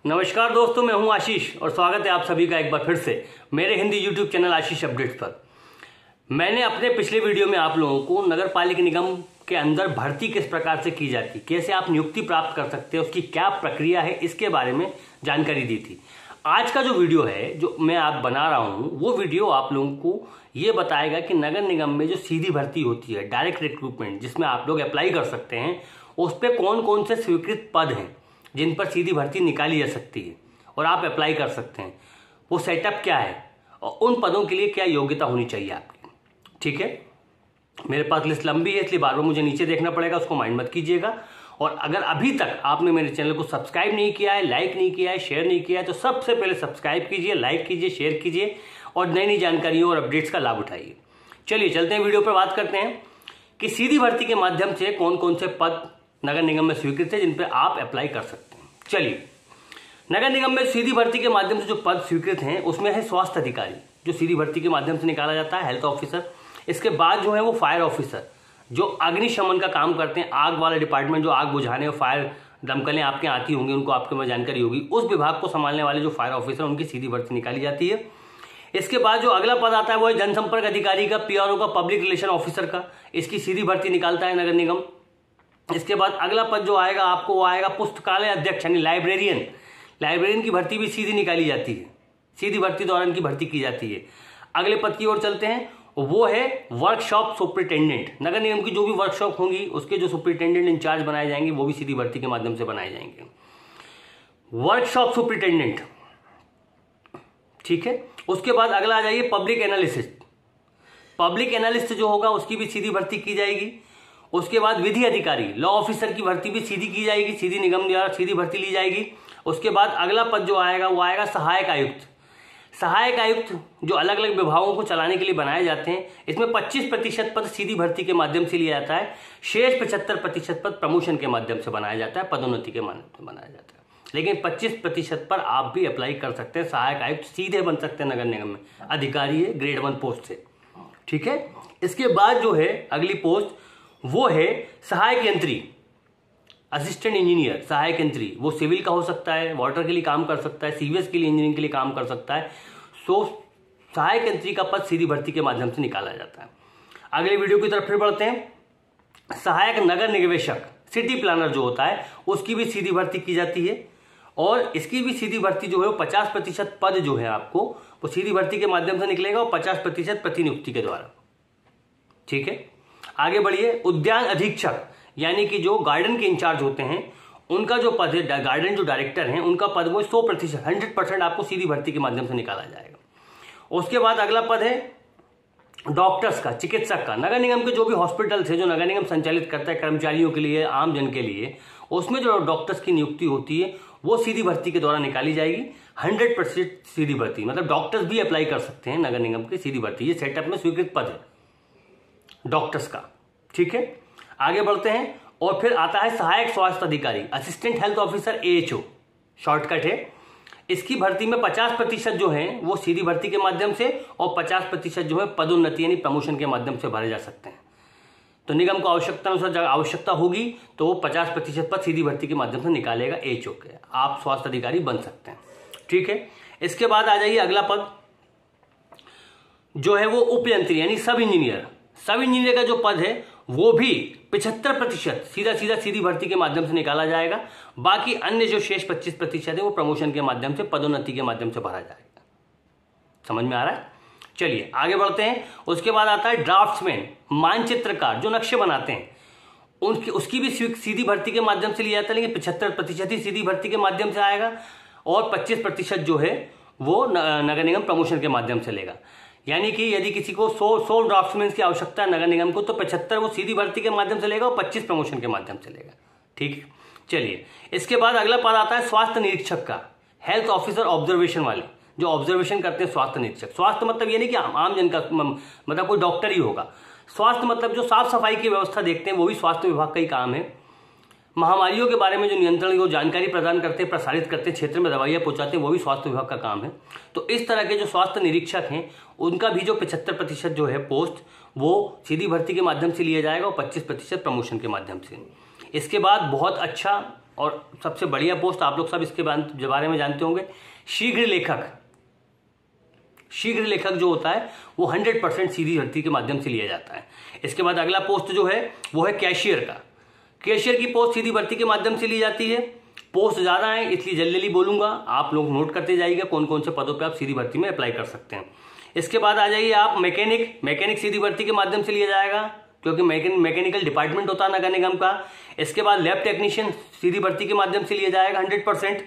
नमस्कार दोस्तों, मैं हूं आशीष और स्वागत है आप सभी का एक बार फिर से मेरे हिंदी यूट्यूब चैनल आशीष अपडेट्स पर। मैंने अपने पिछले वीडियो में आप लोगों को नगर पालिका निगम के अंदर भर्ती किस प्रकार से की जाती, कैसे आप नियुक्ति प्राप्त कर सकते हैं, उसकी क्या प्रक्रिया है, इसके बारे में जानकारी दी थी। आज का जो वीडियो है जो मैं आप बना रहा हूँ वो वीडियो आप लोगों को ये बताएगा कि नगर निगम में जो सीधी भर्ती होती है, डायरेक्ट रिक्रूटमेंट, जिसमें आप लोग अप्लाई कर सकते हैं, उस पर कौन कौन से स्वीकृत पद हैं जिन पर सीधी भर्ती निकाली जा सकती है और आप अप्लाई कर सकते हैं, वो सेटअप क्या है और उन पदों के लिए क्या योग्यता होनी चाहिए आपकी। ठीक है, मेरे पास लिस्ट लंबी है इसलिए बार बार मुझे नीचे देखना पड़ेगा, उसको माइंड मत कीजिएगा। और अगर अभी तक आपने मेरे चैनल को सब्सक्राइब नहीं किया है, लाइक नहीं किया है, शेयर नहीं किया है, तो सबसे पहले सब्सक्राइब कीजिए, लाइक कीजिए, शेयर कीजिए और नई नई जानकारियों और अपडेट्स का लाभ उठाइए। चलिए चलते हैं वीडियो पर, बात करते हैं कि सीधी भर्ती के माध्यम से कौन कौन से पद नगर निगम में स्वीकृत है जिन पर आप अप्लाई कर सकते हैं। चलिए, नगर निगम में सीधी भर्ती के माध्यम से जो पद स्वीकृत हैं उसमें है स्वास्थ्य अधिकारी, जो सीधी भर्ती के माध्यम से निकाला जाता है, हेल्थ ऑफिसर। इसके बाद जो है वो फायर ऑफिसर, जो अग्निशमन का काम करते हैं, आग वाला डिपार्टमेंट, जो आग बुझाने और फायर दमकलें आपके आती होंगी, उनको आपके में जानकारी होगी, उस विभाग को संभालने वाले जो फायर ऑफिसर, उनकी सीधी भर्ती निकाली जाती है। इसके बाद जो अगला पद आता है वो है जनसंपर्क अधिकारी का, पीआरओ का, पब्लिक रिलेशन ऑफिसर का। इसकी सीधी भर्ती निकालता है नगर निगम। इसके बाद अगला पद जो आएगा आपको, वो आएगा पुस्तकालय अध्यक्ष यानी लाइब्रेरियन। लाइब्रेरियन की भर्ती भी सीधी निकाली जाती है, सीधी भर्ती द्वारा इनकी भर्ती की जाती है। अगले पद की ओर चलते हैं, वो है वर्कशॉप सुपरिटेंडेंट। नगर निगम की जो भी वर्कशॉप होंगी उसके जो सुपरिटेंडेंट इंचार्ज बनाए जाएंगे वो भी सीधी भर्ती के माध्यम से बनाए जाएंगे, वर्कशॉप सुपरिटेंडेंट। ठीक है, उसके बाद अगला आ जाइए पब्लिक एनालिसिस्ट। पब्लिक एनालिस्ट जो होगा उसकी भी सीधी भर्ती की जाएगी। उसके बाद विधि अधिकारी, लॉ ऑफिसर की भर्ती भी सीधी की जाएगी, सीधी निगम द्वारा सीधी भर्ती ली जाएगी। उसके बाद अगला पद जो आएगा वो आएगा सहायक आयुक्त। सहायक आयुक्त जो अलग अलग विभागों को चलाने के लिए बनाए जाते हैं, इसमें 25% पद सीधी भर्ती के माध्यम से लिया जाता है, शेष 75% पद प्रमोशन के माध्यम से बनाया जाता है, पदोन्नति के माध्यम से बनाया जाता है। लेकिन 25% पर आप भी अप्लाई कर सकते हैं। सहायक आयुक्त सीधे बन सकते हैं नगर निगम में, अधिकारी है, ग्रेड 1 पोस्ट से। ठीक है, इसके बाद जो है अगली पोस्ट वो है सहायक यंत्री, असिस्टेंट इंजीनियर। सहायक यंत्री वो सिविल का हो सकता है, वाटर के लिए काम कर सकता है, सीवीएस के लिए, इंजीनियरिंग के लिए काम कर सकता है। सो सहायक यंत्री का पद सीधी भर्ती के माध्यम से निकाला जाता है। अगले वीडियो की तरफ फिर बढ़ते हैं। सहायक नगर निवेशक, सिटी प्लानर जो होता है, उसकी भी सीधी भर्ती की जाती है और इसकी भी सीधी भर्ती जो है वो 50% पद जो है आपको वो सीधी भर्ती के माध्यम से निकलेगा और 50% प्रतिनियुक्ति के द्वारा। ठीक है, आगे बढ़िए। उद्यान अधीक्षक यानी कि जो गार्डन के इंचार्ज होते हैं, उनका जो पद है, गार्डन जो डायरेक्टर हैं, उनका पद वो 100%, 100% आपको सीधी भर्ती के माध्यम से निकाला जाएगा। उसके बाद अगला पद है डॉक्टर्स का, चिकित्सक का। नगर निगम के जो भी हॉस्पिटल्स है, जो नगर निगम संचालित करता है कर्मचारियों के लिए, आम जन के लिए, उसमें जो डॉक्टर्स की नियुक्ति होती है वो सीधी भर्ती के द्वारा निकाली जाएगी। 100% सीधी भर्ती, मतलब डॉक्टर्स भी अप्लाई कर सकते हैं नगर निगम की सीधी भर्ती। ये सेटअप में स्वीकृत पद है डॉक्टर्स का। ठीक है, आगे बढ़ते हैं और फिर आता है सहायक स्वास्थ्य अधिकारी, असिस्टेंट हेल्थ ऑफिसर, एएचओ शॉर्टकट है। इसकी भर्ती में 50% जो है वो सीधी भर्ती के माध्यम से और 50% जो है पदोन्नति यानी प्रमोशन के माध्यम से भरे जा सकते हैं। तो निगम को आवश्यकता अनुसार आवश्यकता होगी तो वो 50% पद सीधी भर्ती के माध्यम से निकालेगा एएचओ के, आप स्वास्थ्य अधिकारी बन सकते हैं। ठीक है, इसके बाद आ जाइए अगला पद जो है वो उप यंत्री यानी सब इंजीनियर। सब इंजीनियर का जो पद है वो भी 75% सीधी भर्ती के माध्यम से निकाला जाएगा। बाकी अन्य जो शेष 25% है वो प्रमोशन के माध्यम से, पदोन्नति के माध्यम से भरा जाएगा। समझ में आ रहा है? चलिए आगे बढ़ते हैं। उसके बाद आता है ड्राफ्ट्समैन, मानचित्रकार, जो नक्शे बनाते हैं, उसकी भी सीधी भर्ती के माध्यम से लिया जाता है, लेकिन 75% ही सीधी भर्ती के माध्यम से आएगा और 25% जो है वो नगर निगम प्रमोशन के माध्यम से लेगा। यानी कि यदि किसी को 100 ड्राफ्ट्समैन की आवश्यकता है नगर निगम को, तो 75 वो सीधी भर्ती के माध्यम से लेगा और 25 प्रमोशन के माध्यम से लेगा। ठीक है, चलिए इसके बाद अगला पद आता है स्वास्थ्य निरीक्षक का, हेल्थ ऑफिसर ऑब्जर्वेशन वाले, जो ऑब्जर्वेशन करते हैं स्वास्थ्य निरीक्षक। स्वास्थ्य मतलब ये नहीं कि आम जन का, मतलब कोई डॉक्टर ही होगा। स्वास्थ्य मतलब जो साफ सफाई की व्यवस्था देखते हैं वो भी स्वास्थ्य विभाग का ही काम है। महामारियों के बारे में जो नियंत्रण को जानकारी प्रदान करते हैं, प्रसारित करते हैं, क्षेत्र में दवाइयाँ पहुंचाते हैं, वो भी स्वास्थ्य विभाग का काम है। तो इस तरह के जो स्वास्थ्य निरीक्षक हैं उनका भी जो 75% जो है पोस्ट वो सीधी भर्ती के माध्यम से लिया जाएगा और 25% प्रमोशन के माध्यम से। इसके बाद बहुत अच्छा और सबसे बढ़िया पोस्ट, आप लोग सब इसके बारे में जानते होंगे, शीघ्र लेखक। शीघ्र लेखक जो होता है वो 100% सीधी भर्ती के माध्यम से लिया जाता है। इसके बाद अगला पोस्ट जो है वो है कैशियर का। कैशियर की पोस्ट सीधी भर्ती के माध्यम से ली जाती है। पोस्ट ज़्यादा है इसलिए जल्दी जल्दी बोलूंगा, आप लोग नोट करते जाइएगा कौन कौन से पदों पे आप सीधी भर्ती में अप्लाई कर सकते हैं। इसके बाद आ जाइए आप मैकेनिक सीधी भर्ती के माध्यम से लिया जाएगा, क्योंकि मैकेनिकल डिपार्टमेंट होता है नगर निगम का। इसके बाद लैब टेक्नीशियन सीधी भर्ती के माध्यम से लिया जाएगा 100%।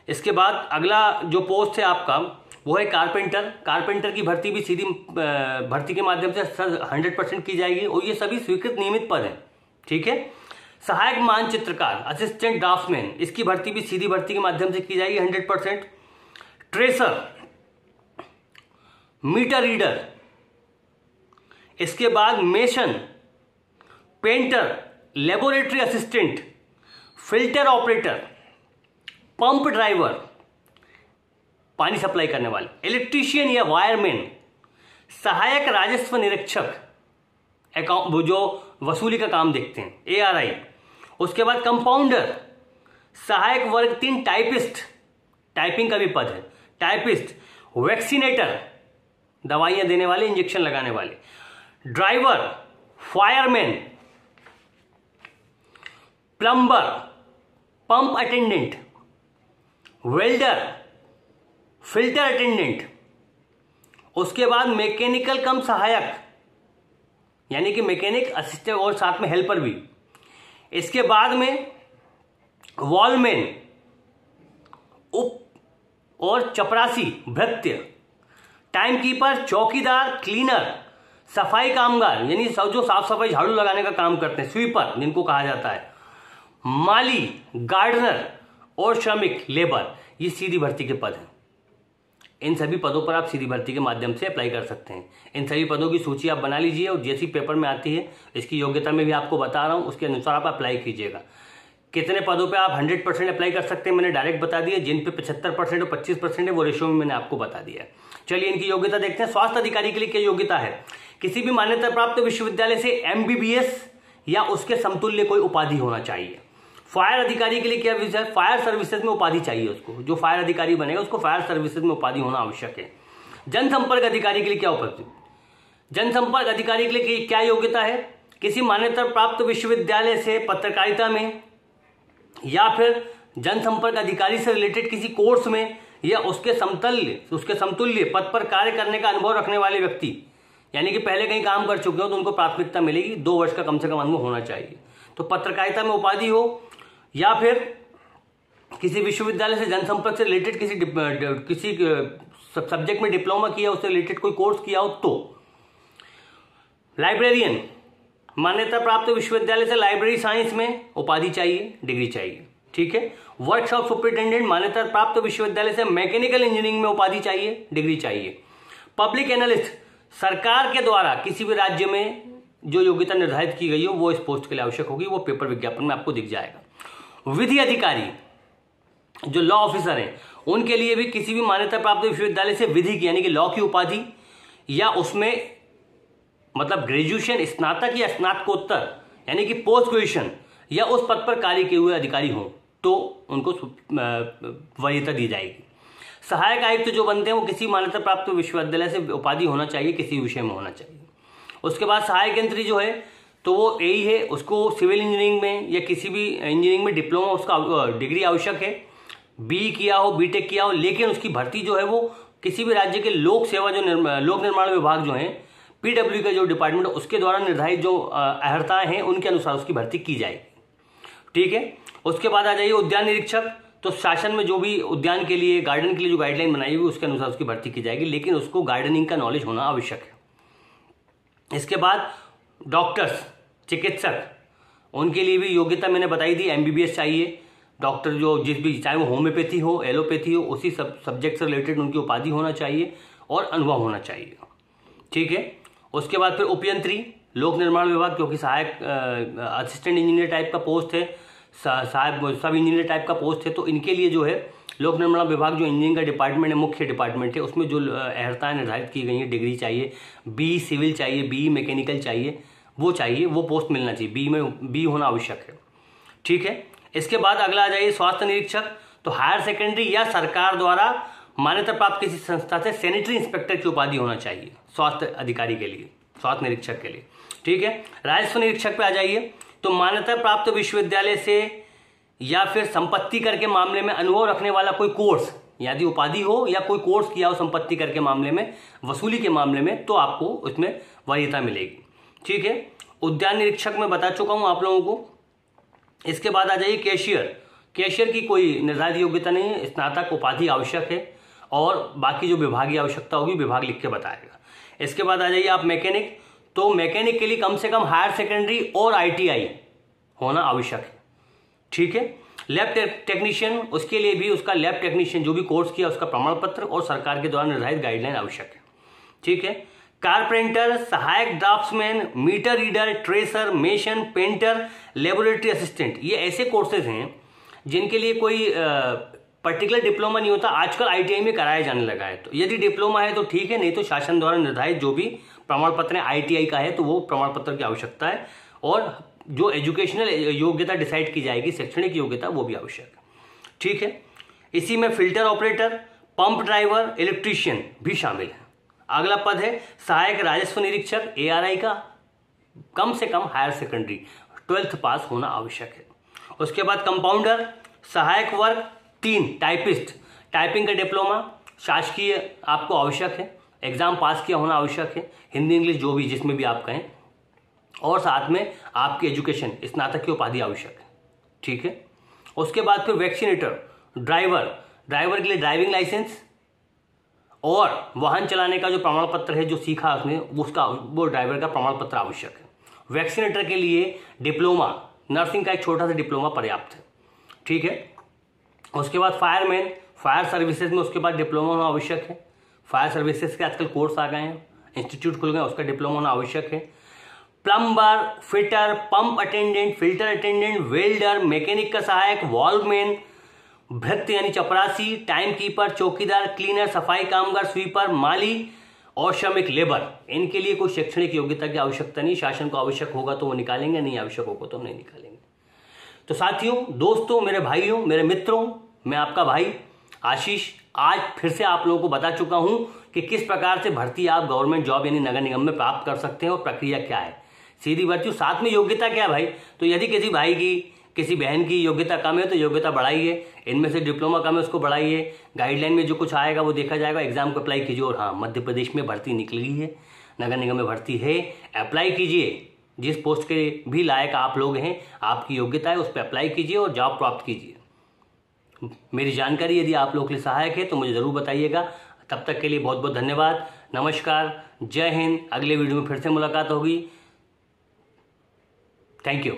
इसके बाद अगला जो पोस्ट है आपका वो है कारपेंटर की भर्ती भी सीधी भर्ती के माध्यम से 100% की जाएगी, और ये सभी स्वीकृत नियमित पद हैं। ठीक है। सहायक मानचित्रकार, असिस्टेंट ड्राफ्ट्समैन, इसकी भर्ती भी सीधी भर्ती के माध्यम से की जाएगी 100%। ट्रेसर, मीटर रीडर, इसके बाद mason, painter, laboratory assistant, filter operator, pump driver, पानी सप्लाई करने वाले, इलेक्ट्रीशियन या वायरमैन, सहायक राजस्व निरीक्षक, अकाउंट जो वसूली का काम देखते हैं, ARI। उसके बाद कंपाउंडर, सहायक वर्ग 3 टाइपिस्ट, टाइपिंग का भी पद है, टाइपिस्ट, वैक्सीनेटर, दवाइयां देने वाले, इंजेक्शन लगाने वाले, driver, fireman, plumber, pump attendant, welder, filter attendant. उसके बाद मैकेनिकल कम सहायक, यानी कि मैकेनिक, असिस्टेंट और साथ में हेल्पर भी। इसके बाद में वॉलमैन, उप और चपरासी, भृत्य, टाइमकीपर, चौकीदार, क्लीनर, सफाई कामगार, यानी जो साफ सफाई झाड़ू लगाने का काम करते हैं, स्वीपर जिनको कहा जाता है, माली, गार्डनर और श्रमिक, लेबर, ये सीधी भर्ती के पद हैं। इन सभी पदों पर आप सीधी भर्ती के माध्यम से अप्लाई कर सकते हैं। इन सभी पदों की सूची आप बना लीजिए, और जैसी पेपर में आती है, इसकी योग्यता में भी आपको बता रहा हूं, उसके अनुसार आप अप्लाई कीजिएगा। कितने पदों पे आप 100% अप्लाई कर सकते हैं मैंने डायरेक्ट बता दिया, जिन पे 75% और 25% है वो रेशियो में मैंने आपको बता दिया। चलिए इनकी योग्यता देखते हैं। स्वास्थ्य अधिकारी के लिए क्या योग्यता है? किसी भी मान्यता प्राप्त विश्वविद्यालय से MBBS या उसके समतुल्य कोई उपाधि होना चाहिए। फायर अधिकारी के लिए क्या विषय है? फायर सर्विसेज में उपाधि चाहिए उसको, जो फायर अधिकारी बनेगा उसको फायर सर्विसेज में उपाधि होना आवश्यक है। जनसंपर्क अधिकारी के लिए क्या उपाधि? जनसंपर्क अधिकारी के लिए क्या योग्यता है? किसी मान्यता प्राप्त विश्वविद्यालय से पत्रकारिता में या फिर जनसंपर्क अधिकारी से रिलेटेड किसी कोर्स में या उसके समतुल्य पद पर कार्य करने का अनुभव रखने वाले व्यक्ति, यानी कि पहले कहीं काम कर चुके हो तो उनको प्राथमिकता मिलेगी। 2 वर्ष का कम से कम अनुभव होना चाहिए। तो पत्रकारिता में उपाधि हो, या फिर किसी विश्वविद्यालय से जनसंपर्क से रिलेटेड किसी सब्जेक्ट में डिप्लोमा किया, उससे रिलेटेड कोई कोर्स किया हो तो। लाइब्रेरियन, मान्यता प्राप्त विश्वविद्यालय से लाइब्रेरी साइंस में उपाधि चाहिए, डिग्री चाहिए। ठीक है। वर्कशॉप सुपरिटेंडेंट, मान्यता प्राप्त विश्वविद्यालय से मैकेनिकल इंजीनियरिंग में उपाधि चाहिए, डिग्री चाहिए। पब्लिक एनालिस्ट, सरकार के द्वारा किसी भी राज्य में जो योग्यता निर्धारित की गई हो वो इस पोस्ट के लिए आवश्यक होगी, वो पेपर विज्ञापन में आपको दिख जाएगा। विधि अधिकारी, जो लॉ ऑफिसर हैं, उनके लिए भी किसी भी मान्यता प्राप्त विश्वविद्यालय से विधि की यानी कि लॉ की उपाधि या उसमें मतलब ग्रेजुएशन, स्नातक या स्नातकोत्तर यानी कि पोस्ट ग्रेजुएशन या उस पद पर कार्य किए हुए अधिकारी हों तो उनको वरीयता दी जाएगी। सहायक आयुक्त जो बनते हैं वो किसी मान्यता प्राप्त विश्वविद्यालय से उपाधि होना चाहिए, किसी विषय में होना चाहिए। उसके बाद सहायक यंत्री जो है तो वो यही है, उसको सिविल इंजीनियरिंग में या किसी भी इंजीनियरिंग में डिप्लोमा उसका डिग्री आवश्यक है, BE किया हो, BTech किया हो, लेकिन उसकी भर्ती जो है वो किसी भी राज्य के लोक सेवा जो लोक निर्माण विभाग जो है PW का जो डिपार्टमेंट है उसके द्वारा निर्धारित जो अर्हताएं हैं उनके अनुसार उसकी भर्ती की जाएगी। ठीक है। उसके बाद आ जाइए उद्यान निरीक्षक, तो शासन में जो भी उद्यान के लिए, गार्डन के लिए जो गाइडलाइन बनाई हुई उसके अनुसार उसकी भर्ती की जाएगी, लेकिन उसको गार्डनिंग का नॉलेज होना आवश्यक है। इसके बाद डॉक्टर्स, चिकित्सक, उनके लिए भी योग्यता मैंने बताई थी, MBBS चाहिए। डॉक्टर जो जिस भी, चाहे वो होम्योपैथी हो, एलोपैथी हो, उसी सब्जेक्ट से रिलेटेड उनकी उपाधि होना चाहिए और अनुभव होना चाहिए। ठीक है। उसके बाद फिर उपयंत्री, लोक निर्माण विभाग, क्योंकि सहायक असिस्टेंट इंजीनियर टाइप का पोस्ट है, सब इंजीनियर टाइप का पोस्ट है, तो इनके लिए जो है लोक निर्माण विभाग जो इंजीनियरिंग का डिपार्टमेंट है, मुख्य डिपार्टमेंट है, उसमें जो अर्हताएं निर्धारित की गई हैं, डिग्री चाहिए, BE सिविल चाहिए, BE मैकेनिकल चाहिए, वो पोस्ट मिलना चाहिए, BE में BE होना आवश्यक है। ठीक है। इसके बाद अगला आ जाइए स्वास्थ्य निरीक्षक। तो हायर सेकेंडरी या सरकार द्वारा मान्यता प्राप्त किसी संस्था से सैनिटरी इंस्पेक्टर की उपाधि होना चाहिए स्वास्थ्य अधिकारी के लिए, स्वास्थ्य निरीक्षक के लिए। ठीक है, राजस्व निरीक्षक पे आ जाइए। तो मान्यता प्राप्त विश्वविद्यालय से या फिर संपत्ति कर के मामले में अनुभव रखने वाला कोई कोर्स, यदि उपाधि हो या कोई कोर्स किया हो संपत्ति कर के मामले में, वसूली के मामले में, तो आपको उसमें वरीयता मिलेगी। ठीक है, उद्यान निरीक्षक में बता चुका हूं आप लोगों को। इसके बाद आ जाइए कैशियर। कैशियर की कोई निर्धारित योग्यता नहीं है, स्नातक उपाधि आवश्यक है और बाकी जो विभागीय आवश्यकता होगी विभाग लिख के बताएगा। इसके बाद आ जाइए आप मैकेनिक। तो मैकेनिक के लिए कम से कम हायर सेकेंडरी और ITI होना आवश्यक है। ठीक है, लैब टेक्नीशियन, उसके लिए भी उसका लैब टेक्नीशियन जो भी कोर्स किया उसका प्रमाण पत्र और सरकार के द्वारा निर्धारित गाइडलाइन आवश्यक है। ठीक है, कारपेंटर, सहायक draughtsman, meter reader, tracer, mason, painter, laboratory assistant, ये ऐसे कोर्सेज हैं जिनके लिए कोई पर्टिकुलर डिप्लोमा नहीं होता, आजकल ITI में कराया जाने लगा है। तो यदि डिप्लोमा है तो ठीक है, नहीं तो शासन द्वारा निर्धारित जो भी प्रमाण पत्र है ITI का है तो वो प्रमाण पत्र की आवश्यकता है, और जो एजुकेशनल योग्यता डिसाइड की जाएगी, शैक्षणिक योग्यता, वो भी आवश्यक है। ठीक है, इसी में filter operator, pump driver, electrician भी शामिल है। अगला पद है सहायक राजस्व निरीक्षक, ARI का कम से कम हायर सेकेंडरी 12th पास होना आवश्यक है। उसके बाद कंपाउंडर, सहायक वर्ग 3, टाइपिस्ट, टाइपिंग का डिप्लोमा शासकीय आपको आवश्यक है, एग्जाम पास किया होना आवश्यक है, हिंदी इंग्लिश जो भी जिसमें भी आप कहें, और साथ में आपकी एजुकेशन स्नातक की उपाधि आवश्यक है। ठीक है, उसके बाद फिर वैक्सीनेटर, ड्राइवर, ड्राइवर के लिए ड्राइविंग लाइसेंस और वाहन चलाने का जो प्रमाण पत्र है जो सीखा उसने उसका, वो ड्राइवर का प्रमाण पत्र आवश्यक है। वैक्सीनेटर के लिए डिप्लोमा, नर्सिंग का एक छोटा सा डिप्लोमा पर्याप्त है। ठीक है, उसके बाद फायरमैन, फायर सर्विसेज में उसके बाद डिप्लोमा होना आवश्यक है। फायर सर्विसेज के आजकल कोर्स आ गए हैं, इंस्टीट्यूट खुल गए, उसका डिप्लोमा होना आवश्यक है। Plumber, fitter, pump attendant, filter attendant, welder, mechanic का सहायक, वॉल्वमैन, भृत्य यानी चपरासी, टाइम कीपर, चौकीदार, क्लीनर, सफाई कामगार, स्वीपर, माली और श्रमिक लेबर, इनके लिए कोई शैक्षणिक योग्यता की आवश्यकता नहीं। शासन को आवश्यक होगा तो वो निकालेंगे, नहीं आवश्यक होगा तो नहीं निकालेंगे। तो साथियों, दोस्तों, मेरे भाइयों, मेरे मित्रों, मैं आपका भाई आशीष आज फिर से आप लोगों को बता चुका हूं कि किस प्रकार से भर्ती आप गवर्नमेंट जॉब यानी नगर निगम में प्राप्त कर सकते हैं और प्रक्रिया क्या है, सीधी भर्ती, साथ में योग्यता क्या है भाई। तो यदि किसी भाई की, किसी बहन की योग्यता कम है तो योग्यता बढ़ाइए, इनमें से डिप्लोमा कम है उसको बढ़ाइए, गाइडलाइन में जो कुछ आएगा वो देखा जाएगा, एग्जाम को अप्लाई कीजिए। और हाँ, मध्य प्रदेश में भर्ती निकली है, नगर निगम में भर्ती है, अप्लाई कीजिए। जिस पोस्ट के भी लायक आप लोग हैं, आपकी योग्यता है, उस पर अप्लाई कीजिए और जॉब प्राप्त कीजिए। मेरी जानकारी यदि आप लोगों के लिए सहायक है तो मुझे ज़रूर बताइएगा। तब तक के लिए बहुत बहुत धन्यवाद, नमस्कार, जय हिंद। अगले वीडियो में फिर से मुलाकात होगी। Thank you.